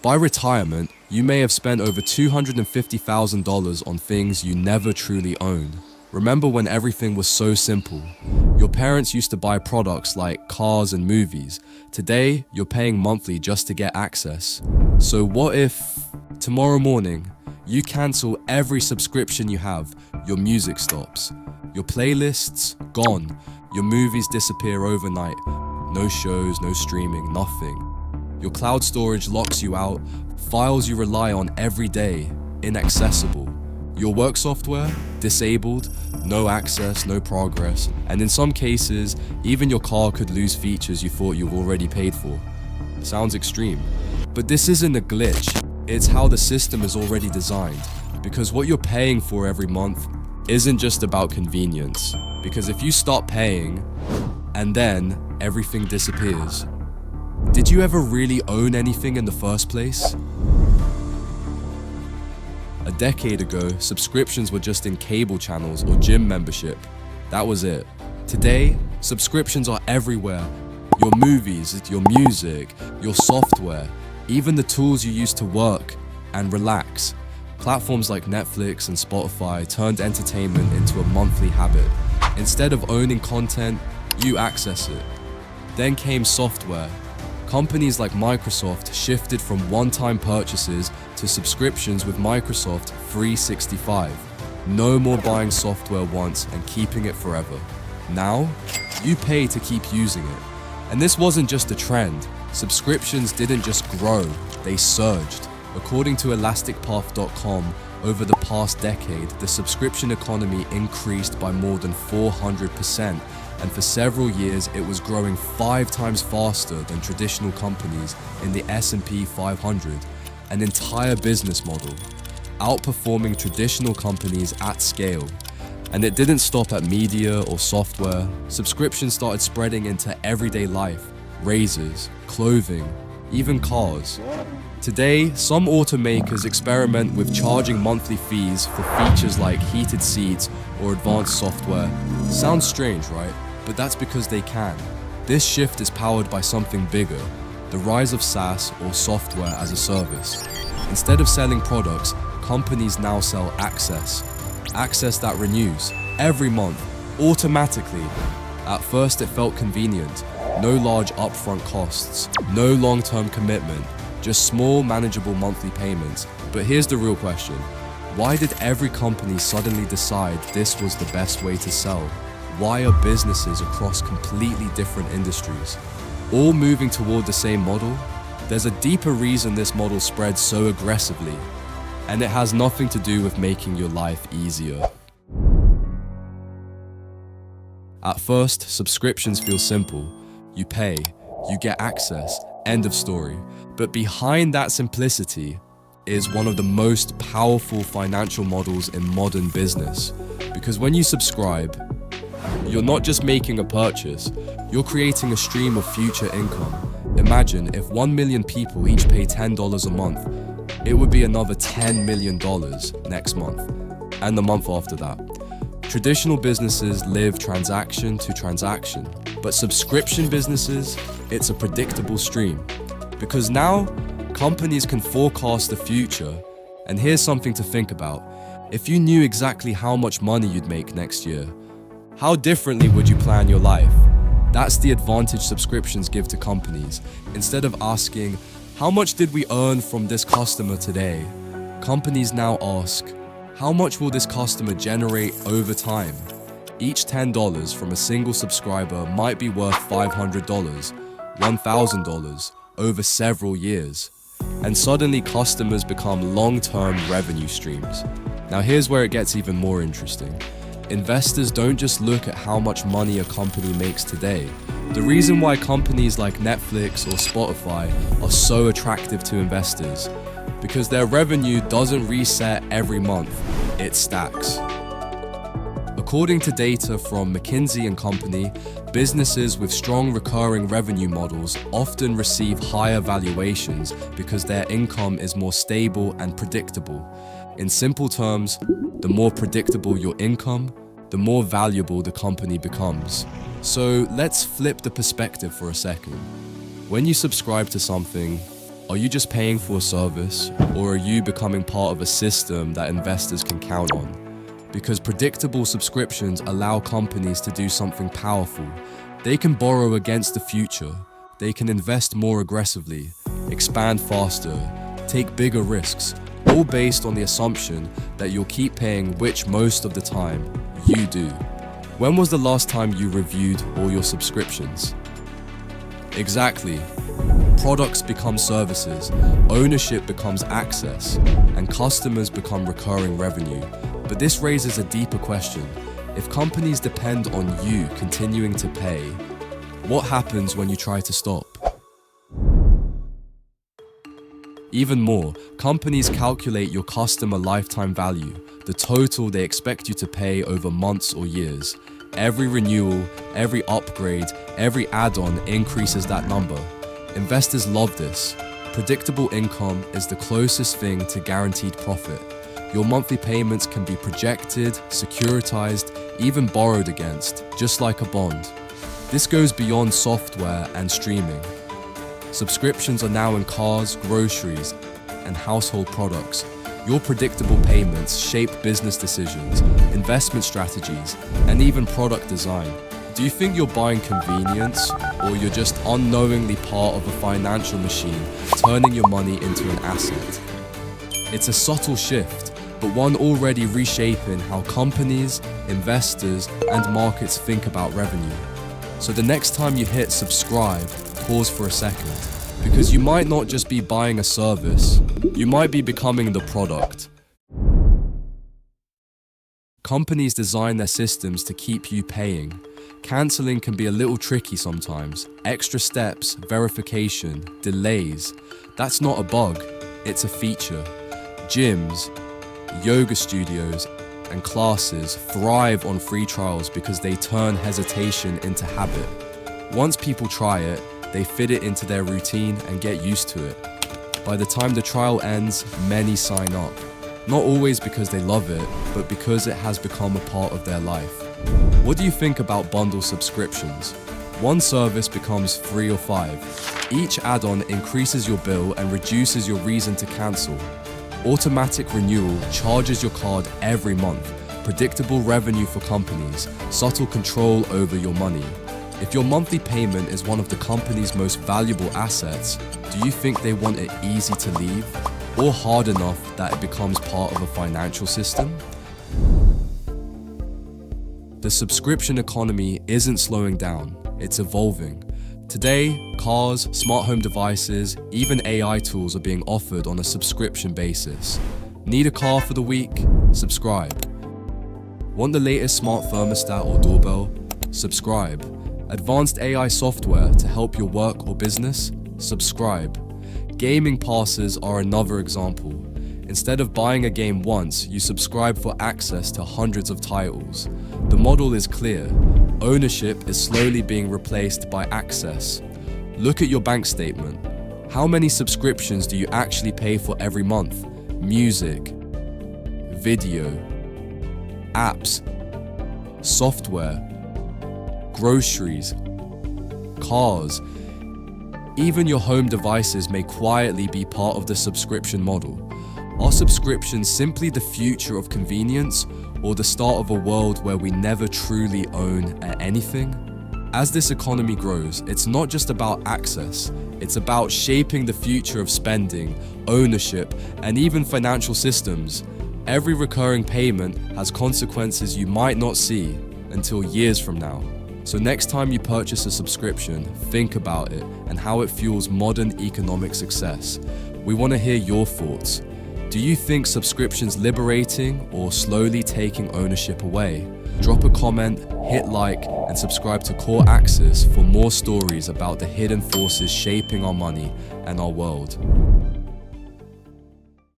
By retirement, you may have spent over $250,000 on things you never truly owned. Remember when everything was so simple? Your parents used to buy products like cars and movies. Today, you're paying monthly just to get access. So what if tomorrow morning, you cancel every subscription you have, your music stops, your playlists gone, your movies disappear overnight, no shows, no streaming, nothing. Your cloud storage locks you out, files you rely on every day, inaccessible. Your work software, disabled, no access, no progress, and in some cases, even your car could lose features you thought you've already paid for. Sounds extreme, but this isn't a glitch, it's how the system is already designed. Because what you're paying for every month isn't just about convenience. Because if you stop paying, and then everything disappears. Did you ever really own anything in the first place? A decade ago, subscriptions were just in cable channels or gym membership. That was it. Today, subscriptions are everywhere. Your movies, your music, your software, even the tools you use to work and relax. Platforms like Netflix and Spotify turned entertainment into a monthly habit. Instead of owning content, you access it. Then came software. Companies like Microsoft shifted from one-time purchases to subscriptions with Microsoft 365. No more buying software once and keeping it forever. Now, you pay to keep using it. And this wasn't just a trend. Subscriptions didn't just grow, they surged. According to elasticpath.com, over the past decade, the subscription economy increased by more than 400%. And for several years, it was growing 5 times faster than traditional companies in the S&P 500, an entire business model, outperforming traditional companies at scale. And it didn't stop at media or software. Subscriptions started spreading into everyday life, razors, clothing, even cars. Today, some automakers experiment with charging monthly fees for features like heated seats or advanced software. Sounds strange, right? But that's because they can. This shift is powered by something bigger, the rise of SaaS or software as a service. Instead of selling products, companies now sell access. Access that renews every month, automatically. At first it felt convenient, no large upfront costs, no long-term commitment, just small manageable monthly payments. But here's the real question. Why did every company suddenly decide this was the best way to sell? Why are businesses across completely different industries all moving toward the same model? There's a deeper reason this model spread so aggressively, and it has nothing to do with making your life easier. At first, subscriptions feel simple. You pay, you get access, end of story. But behind that simplicity is one of the most powerful financial models in modern business. Because when you subscribe, you're not just making a purchase, you're creating a stream of future income. Imagine if 1 million people each pay $10 a month, it would be another $10 million next month, and the month after that. Traditional businesses live transaction to transaction, but subscription businesses, it's a predictable stream. Because now, companies can forecast the future, and here's something to think about. If you knew exactly how much money you'd make next year, how differently would you plan your life? That's the advantage subscriptions give to companies. Instead of asking, how much did we earn from this customer today? Companies now ask, how much will this customer generate over time? Each $10 from a single subscriber might be worth $500, $1,000 over several years. And suddenly customers become long-term revenue streams. Now here's where it gets even more interesting. Investors don't just look at how much money a company makes today. The reason why companies like Netflix or Spotify are so attractive to investors, because their revenue doesn't reset every month, it stacks. According to data from McKinsey & Company, businesses with strong recurring revenue models often receive higher valuations because their income is more stable and predictable. In simple terms, the more predictable your income, the more valuable the company becomes. So let's flip the perspective for a second. When you subscribe to something, Are you just paying for a service, or are you becoming part of a system that investors can count on? Because predictable subscriptions allow companies to do something powerful. They can borrow against the future. They can invest more aggressively, expand faster, take bigger risks, all based on the assumption that you'll keep paying, which most of the time you do. When was the last time you reviewed all your subscriptions? Exactly. Products become services, ownership becomes access, and customers become recurring revenue. But this raises a deeper question. If companies depend on you continuing to pay, what happens when you try to stop? Even more, companies calculate your customer lifetime value, the total they expect you to pay over months or years. Every renewal, every upgrade, every add-on increases that number. Investors love this. Predictable income is the closest thing to guaranteed profit. Your monthly payments can be projected, securitized, even borrowed against, just like a bond. This goes beyond software and streaming. Subscriptions are now in cars, groceries, and household products. Your predictable payments shape business decisions, investment strategies, and even product design. Do you think you're buying convenience, or you're just unknowingly part of a financial machine, turning your money into an asset? It's a subtle shift, but one already reshaping how companies, investors, and markets think about revenue. So the next time you hit subscribe, pause for a second, because you might not just be buying a service, you might be becoming the product. Companies design their systems to keep you paying. Canceling can be a little tricky sometimes. Extra steps, verification, delays. That's not a bug, it's a feature. Gyms, yoga studios, and classes thrive on free trials because they turn hesitation into habit. Once people try it, they fit it into their routine and get used to it. By the time the trial ends, many sign up. Not always because they love it, but because it has become a part of their life. What do you think about bundle subscriptions? One service becomes 3 or 5. Each add-on increases your bill and reduces your reason to cancel. Automatic renewal charges your card every month. Predictable revenue for companies, subtle control over your money. If your monthly payment is one of the company's most valuable assets, do you think they want it easy to leave, or hard enough that it becomes part of a financial system? The subscription economy isn't slowing down, it's evolving. Today, cars, smart home devices, even AI tools are being offered on a subscription basis. Need a car for the week? Subscribe. Want the latest smart thermostat or doorbell? Subscribe. Advanced AI software to help your work or business? Subscribe. Gaming passes are another example. Instead of buying a game once, you subscribe for access to hundreds of titles. The model is clear. Ownership is slowly being replaced by access. Look at your bank statement. How many subscriptions do you actually pay for every month? Music, video, apps, software, groceries, cars. Even your home devices may quietly be part of the subscription model. Are subscriptions simply the future of convenience, or the start of a world where we never truly own anything? As this economy grows, it's not just about access, it's about shaping the future of spending, ownership, and even financial systems. Every recurring payment has consequences you might not see until years from now. So next time you purchase a subscription, think about it and how it fuels modern economic success. We want to hear your thoughts. Do you think subscriptions liberating or slowly taking ownership away? Drop a comment, hit like, and subscribe to Core Axis for more stories about the hidden forces shaping our money and our world.